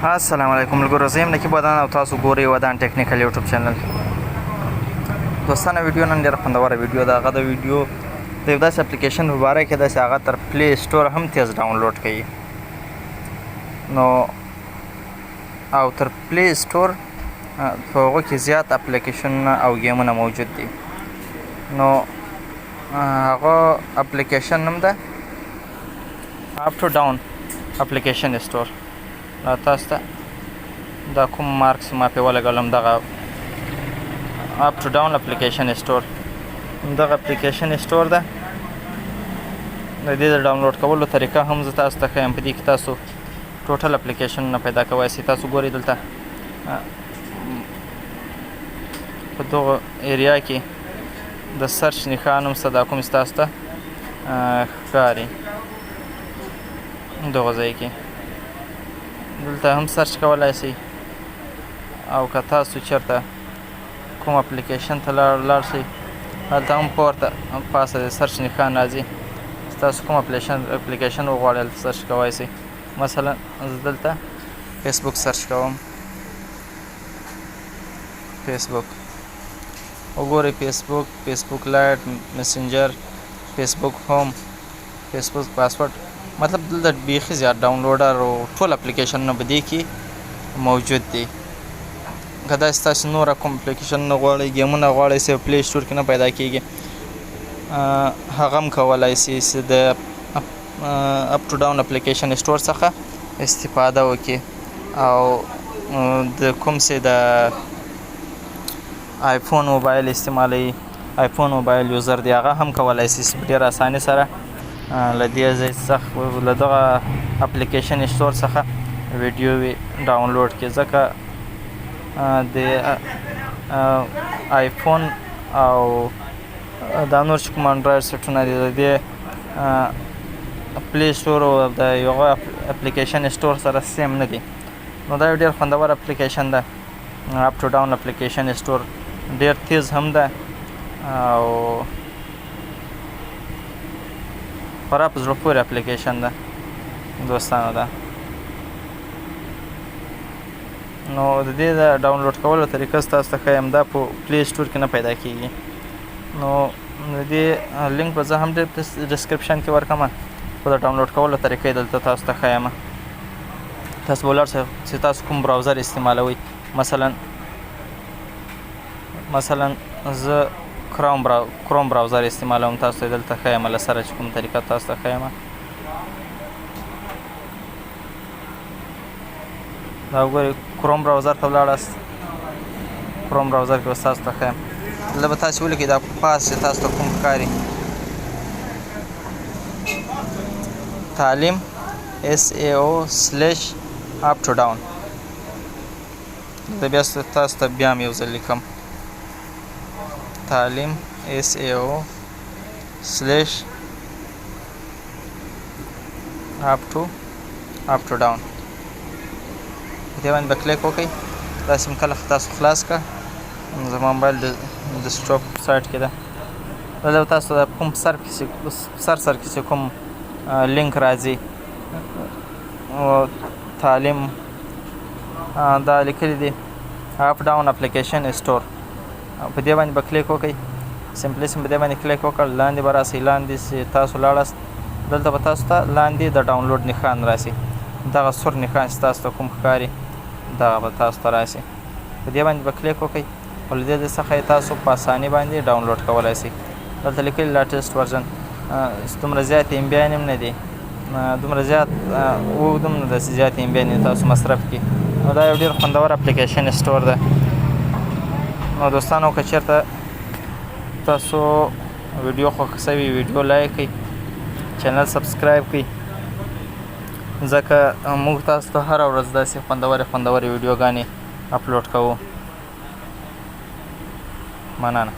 السلام علیکم ملګرو، زه یم نقیب ودان او تاسو ګورئ ودان ټیکنیکل یوټیوب چینل. دوستانه ویډیو نن ډېره خوندوره ویډیو ده. هغه د ویډیو د یو داسې اپلیکیشن په باره کې ده چې هغه تر پلی اسټور هم تیز ډاونلوډ کوي. نو او تر پلی اسټور په هغو کې زیات اپلیکیشنونه او ګیمونه موجود دي. نو هغه اپلیکیشن نوم ده اپ ټو ډاون اپلیکیشن استور. تاسو ته دا کوم مارکس ما پې ولګولم، دغه اپ ټو ډاون اپلیکیشن استور، دغه اپلیکیشن استور ده. د دې د ډاونلوډ کولو طریقه هم زه تاسو ته ښیم. په دې کې تاسو ټوټل اپلیکیشنونه پیدا کولی شئ. تاسو ګورئ دلته په دغه ایریا کې د سرچ نښان هم شته، دا کوم چې تاسو ته ښکاري دغه ځای کې دلته هم سرچ کولی شئ. او که تاسو چېرته کوم اپلیکیشن ته لاړ شئ، هلته هم پورته پاسه د سرچ نښان راځي. تاسو کوم اپلیکیشن وغواړئ هلته سرچ کولی شئ. مثلا زه دلته فیسبوک سرچ کوم. فیسبوک وګورئ، فیسبوک لایټ، مسنجر، فیسبوک ہوم، فیسبوک پاسورډ، مطلب دلته بیخي زیات ډاونلوډر او ټول اپلیکیشنونه په دې کې موجود دي. که داسې تاسو نوره کوم اپلیکیشنونه غواړئ، ګیمونه غواړئ چې په پلی اسټور کې نه پیدا کېږي، هغه هم کولی شئ چې د اپ ټو ډاون اپلیکیشن اسټور څخه استفاده وکړي. او د کوم چې د آیفون موبایل استعمالوي، آیفون موبایل یوزر دی، هغه هم کولی شي چې په ډېره اسانۍ سره له دې ځای څخه له دغه اپلیکیشن اسټور څخه ویډیو ډاونلوډ کړي. ځکه د آیفون او دا نور چې کوم انډراید سیټونه دي، د دې پلی اسټور او د یوه اپلیکیشن اسټور سره سیم نه دي. نو دا یو ډېر خوندور اپلیکیشن ده. اپ ټو ډاون اپلیکیشن اسټور ډېر تیز هم ده او خورا په زړه پورې اپلیکیشن ده دوستانو ده. نو د دې د ډاونلوډ کولو طریقه ستاسو ته ښیم. دا په پلی اسټور کې نه پیدا کېږي. نو د دې لینک به زه هم ډسکرپشن کې ورکړم، خو د ډاونلوډ کولو طریقه یې دلته تاسو ته ښیم. تاسو به ولاړ شئ چې تاسو کوم براوزر استعمالوئ. مثلا زه کروم براوزر استعمالوم. تاسو ته دلته ښیم له سره چې کوم طریقه تاسو ته ښیم. دا وګورئ، کروم براوزر ته ولاړاست. کروم براوزر کې به تاسو ته ښیم. دلته به تاسو ولیکئ دا پاس چې تاسو ته کوم ښکاري، تعلیم SAO/up to down. بیا تاسو ته بیا هم یو ځل لیکم، تعلیم SAO/up to down. په دې باندې به کلیک وکړئ. دا سیم کله تاسو خلاص کړه، زما موبایل د ډیسکټاپ سایټ کې ده. دلته به تاسو د کوم سر کې چې کوم لینک راځي، تعلیم دا لیکلي دي اپ ډاون اپلیکیشن اسټور. په دې باندې به کلیک وکړئ. سمپلی په دې باندې کلیک وکړ، لاندې به راسئ. لاندې چې تاسو لاړاست، دلته به تاسو ته لاندې د ډاونلوډ نښان راسي. دغه سور نښان چې تاسو ته کوم ښکاري، دغه به تاسو ته راسي. په دې باندې به کلیک وکړئ او له دې څخه یې تاسو په اسانۍ باندې ډاونلوډ کولی شئ. دلته لیکلي لیټسټ ورژن، دومره زیات MB هم نه دي، دومره زیات اوږد هم نه ده چې زیات MB تاسو مصرف کړي. نو دا یو ډېر خوندور اپلیکیشن اسټور ده. نو دوستانو، که چېرته تاسو ویډیو خوښ شوي، ویډیو لایک کړئ، چینل سبسکرایب کړئ، ځکه موږ تاسو ته هره ورځ داسې خوندورې ویډیوګانې اپلوډ کوو. مننه.